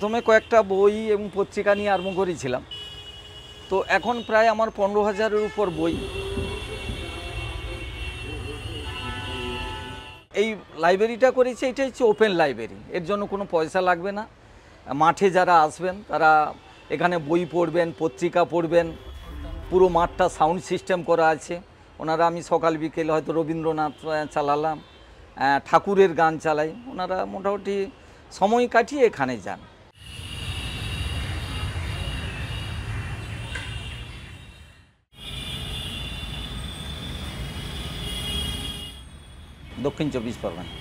প্রথমে কয়েকটা বই এবং পত্রিকা নিয়ে আরম্ভ করেছিলাম। তো এখন প্রায় আমার 15,000-এর উপর বই। এই লাইব্রেরিটা করেছি, এটা হচ্ছে ওপেন লাইব্রেরি, এর জন্য কোনো পয়সা লাগবে না। মাঠে যারা আসবেন তারা এখানে বই পড়বেন, পত্রিকা পড়বেন। পুরো মাঠটা সাউন্ড সিস্টেম করা আছে। ওনারা, আমি সকাল বিকেল হয়তো রবীন্দ্রনাথ চালালাম, ঠাকুরের গান চালাই, ওনারা মোটামুটি সময় কাটিয়ে এখানে যান। দক্ষিণ চব্বিশ পরগনা।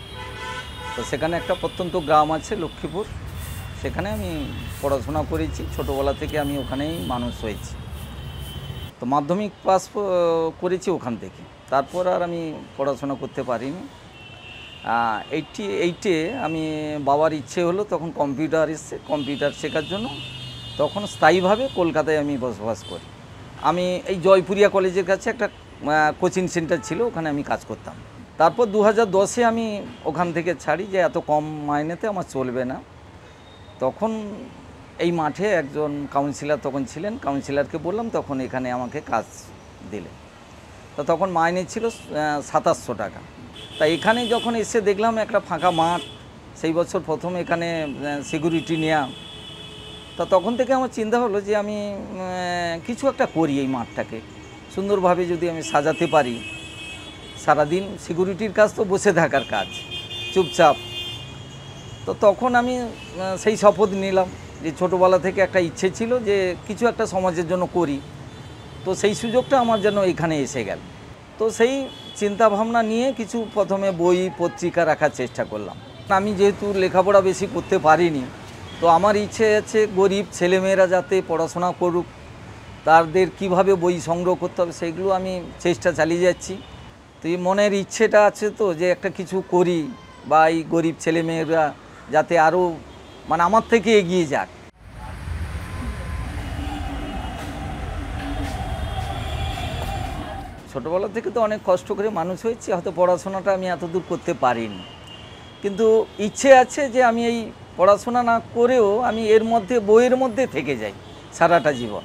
তো সেখানে একটা প্রত্যন্ত গ্রাম আছে লক্ষ্মীপুর, সেখানে আমি পড়াশোনা করেছি। ছোটোবেলা থেকে আমি ওখানেই মানুষ হয়েছি। তো মাধ্যমিক পাস করেছি ওখান থেকে, তারপর আর আমি পড়াশোনা করতে পারিনি। 88-এ আমি, বাবার ইচ্ছে হলো তখন কম্পিউটার এসছে, কম্পিউটার শেখার জন্য তখন স্থায়ীভাবে কলকাতায় আমি বসবাস করি। আমি এই জয়পুরিয়া কলেজের কাছে একটা কোচিং সেন্টার ছিল, ওখানে আমি কাজ করতাম। তারপর 2010-এ আমি ওখান থেকে ছাড়ি, যে এত কম মাইনেতে আমার চলবে না। তখন এই মাঠে একজন কাউন্সিলর তখন ছিলেন, কাউন্সিলরকে বললাম, তখন এখানে আমাকে কাজ দিলেন। তো তখন মাইনে ছিল 2700 টাকা। তা এখানে যখন এসে দেখলাম একটা ফাঁকা মাঠ, সেই বছর প্রথম এখানে সিকিউরিটি নেওয়া। তা তখন থেকে আমার চিন্তা হলো যে আমি কিছু একটা করি, এই মাঠটাকে সুন্দরভাবে যদি আমি সাজাতে পারি। সারাদিন সিকিউরিটির কাজ তো বসে থাকার কাজ, চুপচাপ। তো তখন আমি সেই শপথ নিলাম যে ছোটোবেলা থেকে একটা ইচ্ছে ছিল যে কিছু একটা সমাজের জন্য করি। তো সেই সুযোগটা আমার যেন এখানে এসে গেল। তো সেই চিন্তাভাবনা নিয়ে কিছু প্রথমে বই পত্রিকা রাখার চেষ্টা করলাম। আমি যেহেতু লেখাপড়া বেশি করতে পারিনি, তো আমার ইচ্ছে আছে গরিব ছেলেমেয়েরা যাতে পড়াশোনা করুক, তাদের কিভাবে বই সংগ্রহ করতে হবে সেইগুলো আমি চেষ্টা চালিয়ে যাচ্ছি। তো এই মনের ইচ্ছেটা আছে তো, যে একটা কিছু করি, বা এই গরিব ছেলেমেয়েরা যাতে আরও মানে আমার থেকে এগিয়ে যাক। ছোটোবেলা থেকে তো অনেক কষ্ট করে মানুষ হয়েছি, হয়তো পড়াশোনাটা আমি এতদূর করতে পারিনি, কিন্তু ইচ্ছে আছে যে আমি এই পড়াশোনা না করেও আমি এর মধ্যে, বইয়ের মধ্যে থেকে যাই সারাটা জীবন।